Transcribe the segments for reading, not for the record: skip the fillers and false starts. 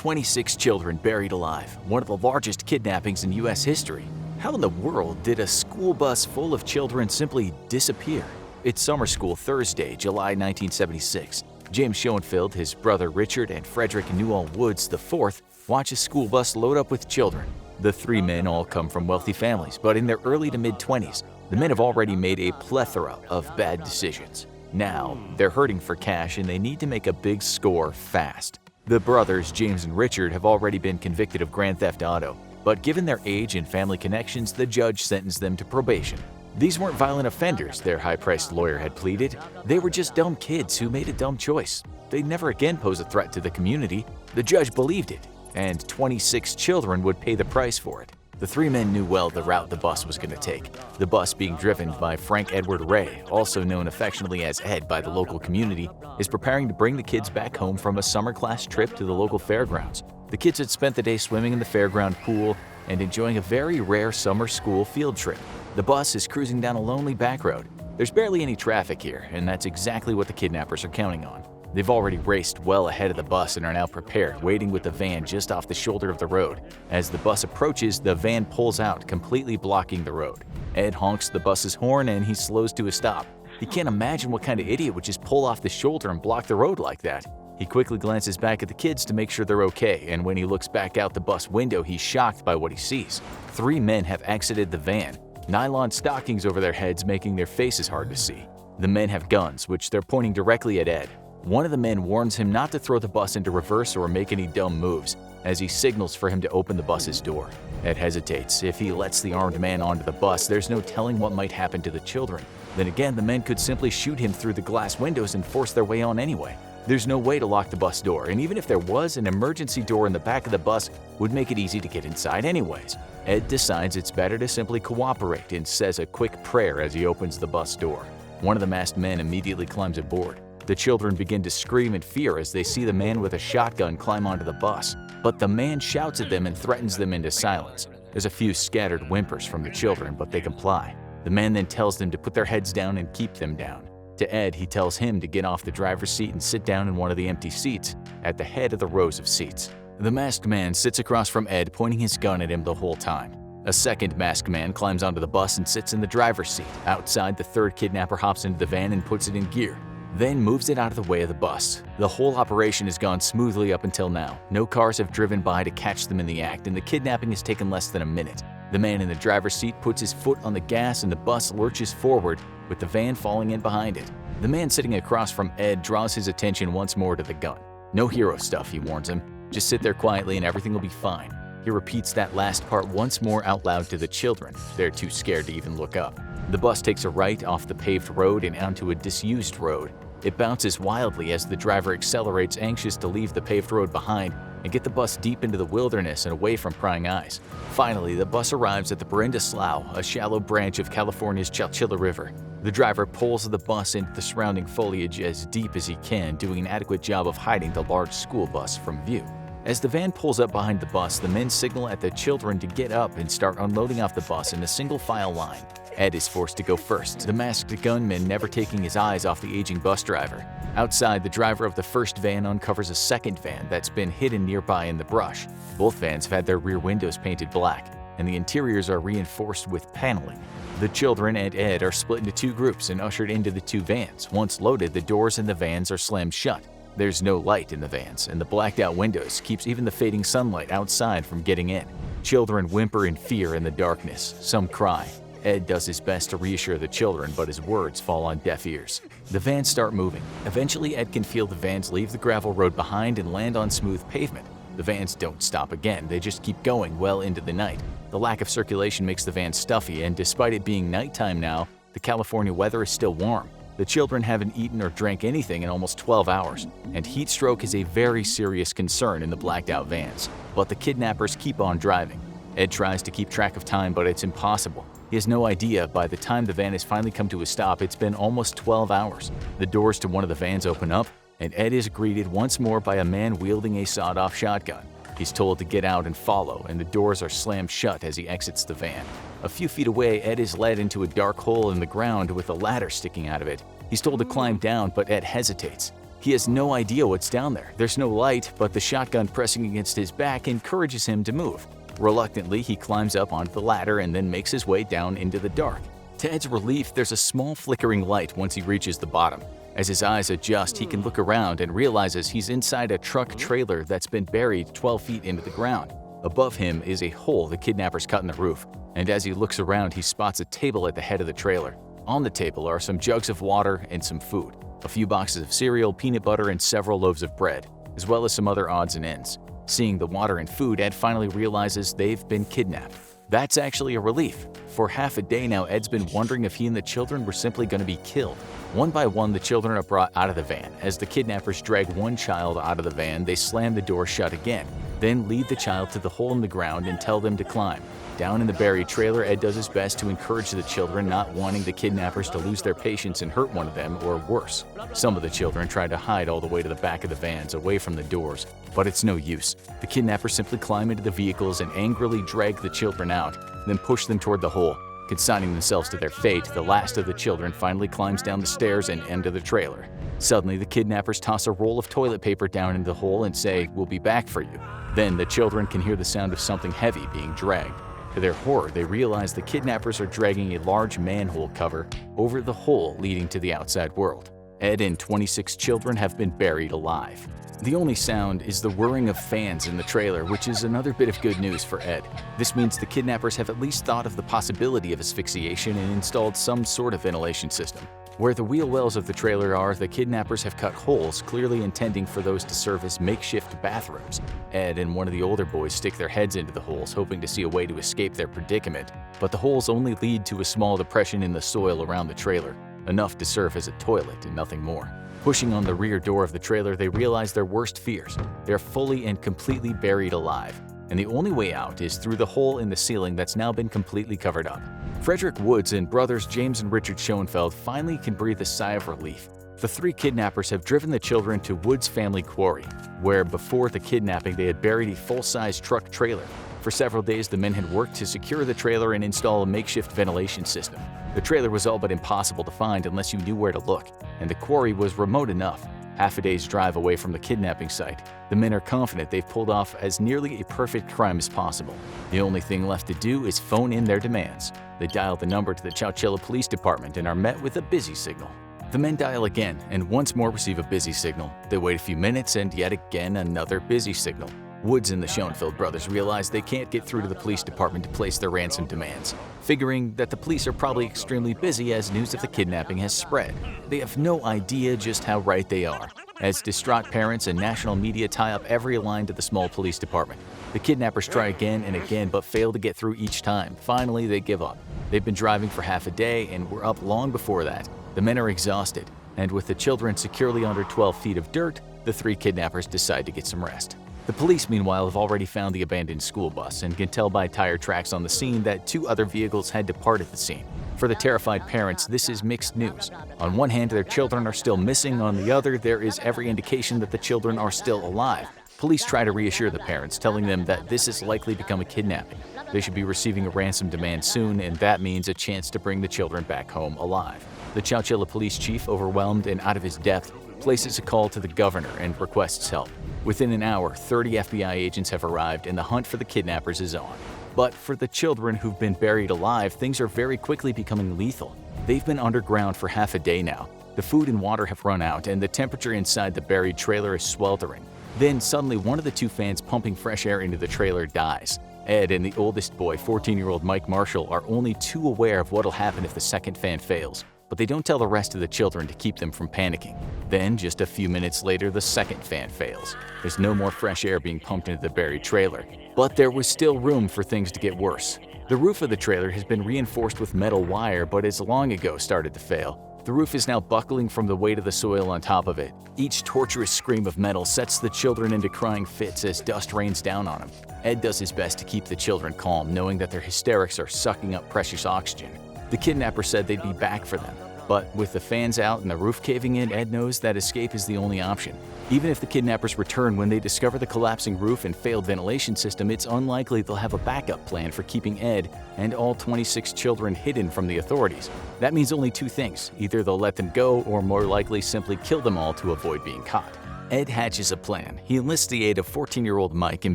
26 children buried alive, one of the largest kidnappings in U.S. history. How in the world did a school bus full of children simply disappear? It's summer school Thursday, July 1976. James Schoenfeld, his brother Richard, and Frederick Newell Woods IV watch a school bus load up with children. The three men all come from wealthy families, but in their early to mid-20s, the men have already made a plethora of bad decisions. Now, they're hurting for cash and they need to make a big score fast. The brothers, James and Richard, have already been convicted of grand theft auto, but given their age and family connections, the judge sentenced them to probation. These weren't violent offenders, their high-priced lawyer had pleaded. They were just dumb kids who made a dumb choice. They'd never again pose a threat to the community. The judge believed it, and 26 children would pay the price for it. The three men knew well the route the bus was going to take. The bus, being driven by Frank Edward Ray, also known affectionately as Ed by the local community, is preparing to bring the kids back home from a summer class trip to the local fairgrounds. The kids had spent the day swimming in the fairground pool and enjoying a very rare summer school field trip. The bus is cruising down a lonely back road. There's barely any traffic here, and that's exactly what the kidnappers are counting on. They've already raced well ahead of the bus and are now prepared, waiting with the van just off the shoulder of the road. As the bus approaches, the van pulls out, completely blocking the road. Ed honks the bus's horn and he slows to a stop. He can't imagine what kind of idiot would just pull off the shoulder and block the road like that. He quickly glances back at the kids to make sure they're okay, and when he looks back out the bus window, he's shocked by what he sees. Three men have exited the van, nylon stockings over their heads making their faces hard to see. The men have guns, which they're pointing directly at Ed. One of the men warns him not to throw the bus into reverse or make any dumb moves, as he signals for him to open the bus's door. Ed hesitates. If he lets the armed man onto the bus, there's no telling what might happen to the children. Then again, the men could simply shoot him through the glass windows and force their way on anyway. There's no way to lock the bus door, and even if there was, an emergency door in the back of the bus would make it easy to get inside anyways. Ed decides it's better to simply cooperate and says a quick prayer as he opens the bus door. One of the masked men immediately climbs aboard. The children begin to scream in fear as they see the man with a shotgun climb onto the bus, but the man shouts at them and threatens them into silence. There's a few scattered whimpers from the children, but they comply. The man then tells them to put their heads down and keep them down. To Ed, he tells him to get off the driver's seat and sit down in one of the empty seats at the head of the rows of seats. The masked man sits across from Ed, pointing his gun at him the whole time. A second masked man climbs onto the bus and sits in the driver's seat. Outside, the third kidnapper hops into the van and puts it in gear, then moves it out of the way of the bus. The whole operation has gone smoothly up until now. No cars have driven by to catch them in the act, and the kidnapping has taken less than a minute. The man in the driver's seat puts his foot on the gas and the bus lurches forward, with the van falling in behind it. The man sitting across from Ed draws his attention once more to the gun. No hero stuff, he warns him. Just sit there quietly and everything will be fine. He repeats that last part once more out loud to the children. They're too scared to even look up. The bus takes a right off the paved road and onto a disused road. It bounces wildly as the driver accelerates, anxious to leave the paved road behind and get the bus deep into the wilderness and away from prying eyes. Finally, the bus arrives at the Baranda Slough, a shallow branch of California's Chowchilla River. The driver pulls the bus into the surrounding foliage as deep as he can, doing an adequate job of hiding the large school bus from view. As the van pulls up behind the bus, the men signal at the children to get up and start unloading off the bus in a single file line. Ed is forced to go first, the masked gunman never taking his eyes off the aging bus driver. Outside, the driver of the first van uncovers a second van that's been hidden nearby in the brush. Both vans have had their rear windows painted black, and the interiors are reinforced with paneling. The children and Ed are split into two groups and ushered into the two vans. Once loaded, the doors in the vans are slammed shut. There's no light in the vans, and the blacked-out windows keeps even the fading sunlight outside from getting in. Children whimper in fear in the darkness. Some cry. Ed does his best to reassure the children, but his words fall on deaf ears. The vans start moving. Eventually, Ed can feel the vans leave the gravel road behind and land on smooth pavement. The vans don't stop again, they just keep going well into the night. The lack of circulation makes the van stuffy, and despite it being nighttime now, the California weather is still warm. The children haven't eaten or drank anything in almost 12 hours, and heat stroke is a very serious concern in the blacked-out vans. But the kidnappers keep on driving. Ed tries to keep track of time, but it's impossible. He has no idea by the time the van has finally come to a stop, it's been almost 12 hours. The doors to one of the vans open up, and Ed is greeted once more by a man wielding a sawed-off shotgun. He's told to get out and follow, and the doors are slammed shut as he exits the van. A few feet away, Ed is led into a dark hole in the ground with a ladder sticking out of it. He's told to climb down, but Ed hesitates. He has no idea what's down there. There's no light, but the shotgun pressing against his back encourages him to move. Reluctantly, he climbs up onto the ladder and then makes his way down into the dark. To Ed's relief, there's a small flickering light once he reaches the bottom. As his eyes adjust, he can look around and realizes he's inside a truck trailer that's been buried 12 feet into the ground. Above him is a hole the kidnappers cut in the roof, and as he looks around, he spots a table at the head of the trailer. On the table are some jugs of water and some food, a few boxes of cereal, peanut butter, and several loaves of bread, as well as some other odds and ends. Seeing the water and food, Ed finally realizes they've been kidnapped. That's actually a relief. For half a day now, Ed's been wondering if he and the children were simply going to be killed. One by one, the children are brought out of the van. As the kidnappers drag one child out of the van, they slam the door shut again, then lead the child to the hole in the ground and tell them to climb. Down in the buried trailer, Ed does his best to encourage the children, not wanting the kidnappers to lose their patience and hurt one of them, or worse. Some of the children try to hide all the way to the back of the vans, away from the doors, but it's no use. The kidnappers simply climb into the vehicles and angrily drag the children out, then push them toward the hole. Consigning themselves to their fate, the last of the children finally climbs down the stairs and enter the trailer. Suddenly, the kidnappers toss a roll of toilet paper down into the hole and say, "We'll be back for you." Then the children can hear the sound of something heavy being dragged. To their horror, they realize the kidnappers are dragging a large manhole cover over the hole leading to the outside world. Ed and 26 children have been buried alive. The only sound is the whirring of fans in the trailer, which is another bit of good news for Ed. This means the kidnappers have at least thought of the possibility of asphyxiation and installed some sort of ventilation system. Where the wheel wells of the trailer are, the kidnappers have cut holes, clearly intending for those to serve as makeshift bathrooms. Ed and one of the older boys stick their heads into the holes, hoping to see a way to escape their predicament, but the holes only lead to a small depression in the soil around the trailer, enough to serve as a toilet and nothing more. Pushing on the rear door of the trailer, they realize their worst fears. They're fully and completely buried alive, and the only way out is through the hole in the ceiling that's now been completely covered up. Frederick Woods and brothers James and Richard Schoenfeld finally can breathe a sigh of relief. The three kidnappers have driven the children to Woods' family quarry, where before the kidnapping they had buried a full-size truck trailer. For several days, the men had worked to secure the trailer and install a makeshift ventilation system. The trailer was all but impossible to find unless you knew where to look, and the quarry was remote enough, half a day's drive away from the kidnapping site. The men are confident they've pulled off as nearly a perfect crime as possible. The only thing left to do is phone in their demands. They dial the number to the Chowchilla Police Department and are met with a busy signal. The men dial again and once more receive a busy signal. They wait a few minutes and yet again another busy signal. Woods and the Schoenfeld brothers realize they can't get through to the police department to place their ransom demands, figuring that the police are probably extremely busy as news of the kidnapping has spread. They have no idea just how right they are, as distraught parents and national media tie up every line to the small police department. The kidnappers try again and again but fail to get through each time. Finally, they give up. They've been driving for half a day and were up long before that. The men are exhausted, and with the children securely under 12 feet of dirt, the three kidnappers decide to get some rest. The police, meanwhile, have already found the abandoned school bus and can tell by tire tracks on the scene that two other vehicles had departed the scene. For the terrified parents, this is mixed news. On one hand, their children are still missing. On the other, there is every indication that the children are still alive. Police try to reassure the parents, telling them that this has likely become a kidnapping. They should be receiving a ransom demand soon, and that means a chance to bring the children back home alive. The Chowchilla police chief, overwhelmed and out of his depth, places a call to the governor and requests help. Within an hour, 30 FBI agents have arrived and the hunt for the kidnappers is on. But for the children who've been buried alive, things are very quickly becoming lethal. They've been underground for half a day now. The food and water have run out and the temperature inside the buried trailer is sweltering. Then suddenly one of the two fans pumping fresh air into the trailer dies. Ed and the oldest boy, 14-year-old Mike Marshall, are only too aware of what'll happen if the second fan fails. But they don't tell the rest of the children to keep them from panicking. Then, just a few minutes later, the second fan fails. There's no more fresh air being pumped into the buried trailer. But there was still room for things to get worse. The roof of the trailer has been reinforced with metal wire, but has long ago started to fail. The roof is now buckling from the weight of the soil on top of it. Each torturous scream of metal sets the children into crying fits as dust rains down on them. Ed does his best to keep the children calm, knowing that their hysterics are sucking up precious oxygen. The kidnapper said they'd be back for them. But with the fans out and the roof caving in, Ed knows that escape is the only option. Even if the kidnappers return when they discover the collapsing roof and failed ventilation system, it's unlikely they'll have a backup plan for keeping Ed and all 26 children hidden from the authorities. That means only two things: either they'll let them go, or more likely simply kill them all to avoid being caught. Ed hatches a plan. He enlists the aid of 14-year-old Mike and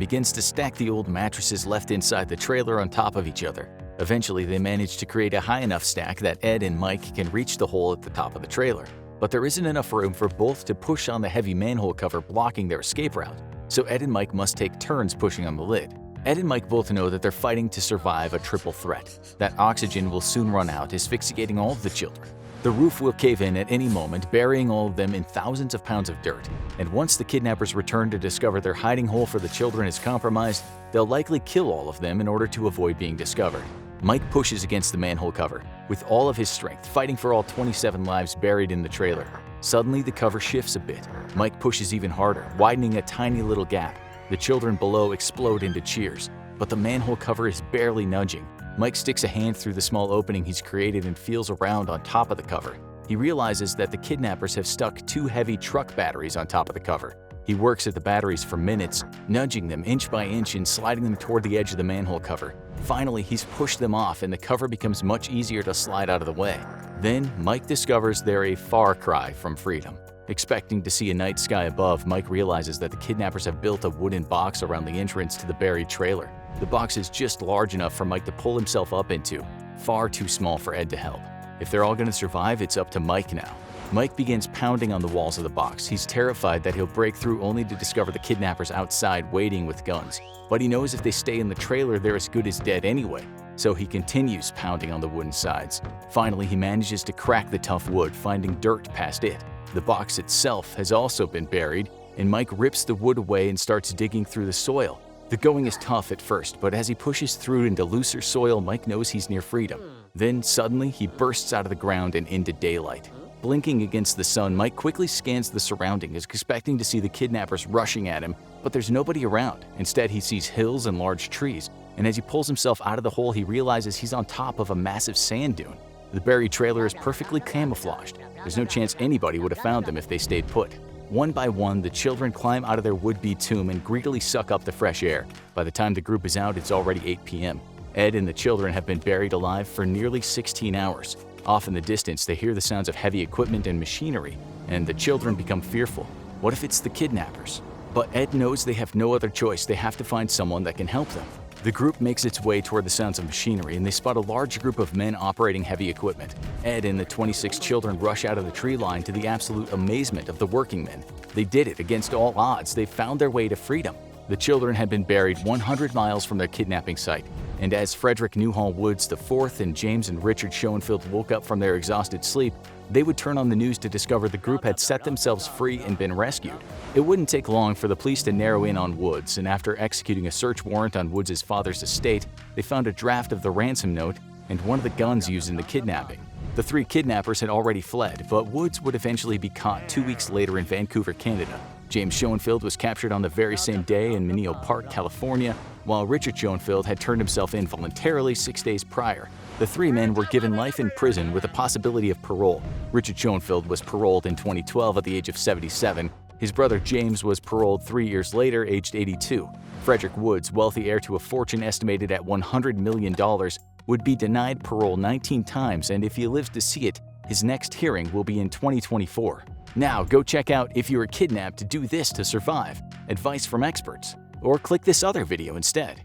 begins to stack the old mattresses left inside the trailer on top of each other. Eventually, they manage to create a high enough stack that Ed and Mike can reach the hole at the top of the trailer. But there isn't enough room for both to push on the heavy manhole cover blocking their escape route, so Ed and Mike must take turns pushing on the lid. Ed and Mike both know that they're fighting to survive a triple threat. That oxygen will soon run out, asphyxiating all of the children. The roof will cave in at any moment, burying all of them in thousands of pounds of dirt. And once the kidnappers return to discover their hiding hole for the children is compromised, they'll likely kill all of them in order to avoid being discovered. Mike pushes against the manhole cover, with all of his strength, fighting for all 27 lives buried in the trailer. Suddenly, the cover shifts a bit. Mike pushes even harder, widening a tiny little gap. The children below explode into cheers, but the manhole cover is barely nudging. Mike sticks a hand through the small opening he's created and feels around on top of the cover. He realizes that the kidnappers have stuck 2 heavy truck batteries on top of the cover. He works at the batteries for minutes, nudging them inch by inch and sliding them toward the edge of the manhole cover. Finally, he's pushed them off and the cover becomes much easier to slide out of the way. Then, Mike discovers they're a far cry from freedom. Expecting to see a night sky above, Mike realizes that the kidnappers have built a wooden box around the entrance to the buried trailer. The box is just large enough for Mike to pull himself up into, far too small for Ed to help. If they're all going to survive, it's up to Mike now. Mike begins pounding on the walls of the box. He's terrified that he'll break through only to discover the kidnappers outside waiting with guns. But he knows if they stay in the trailer, they're as good as dead anyway. So he continues pounding on the wooden sides. Finally, he manages to crack the tough wood, finding dirt past it. The box itself has also been buried, and Mike rips the wood away and starts digging through the soil. The going is tough at first, but as he pushes through into looser soil, Mike knows he's near freedom. Then, suddenly, he bursts out of the ground and into daylight. Blinking against the sun, Mike quickly scans the surroundings, expecting to see the kidnappers rushing at him, but there's nobody around. Instead, he sees hills and large trees, and as he pulls himself out of the hole, he realizes he's on top of a massive sand dune. The buried trailer is perfectly camouflaged. There's no chance anybody would have found them if they stayed put. One by one, the children climb out of their would-be tomb and greedily suck up the fresh air. By the time the group is out, it's already 8 p.m. Ed and the children have been buried alive for nearly 16 hours. Off in the distance, they hear the sounds of heavy equipment and machinery, and the children become fearful. What if it's the kidnappers? But Ed knows they have no other choice. They have to find someone that can help them. The group makes its way toward the sounds of machinery, and they spot a large group of men operating heavy equipment. Ed and the 26 children rush out of the tree line to the absolute amazement of the working men. They did it against all odds. They found their way to freedom. The children had been buried 100 miles from their kidnapping site, and as Frederick Newhall Woods IV and James and Richard Schoenfeld woke up from their exhausted sleep, they would turn on the news to discover the group had set themselves free and been rescued. It wouldn't take long for the police to narrow in on Woods, and after executing a search warrant on Woods' father's estate, they found a draft of the ransom note and one of the guns used in the kidnapping. The 3 kidnappers had already fled, but Woods would eventually be caught 2 weeks later in Vancouver, Canada. James Schoenfeld was captured on the very same day in Menlo Park, California, while Richard Schoenfeld had turned himself in voluntarily 6 days prior. The 3 men were given life in prison with a possibility of parole. Richard Schoenfeld was paroled in 2012 at the age of 77. His brother James was paroled 3 years later, aged 82. Frederick Woods, wealthy heir to a fortune estimated at $100 million, would be denied parole 19 times, and if he lives to see it, his next hearing will be in 2024. Now, go check out If You Were Kidnapped, Do This to Survive, advice from experts, or click this other video instead.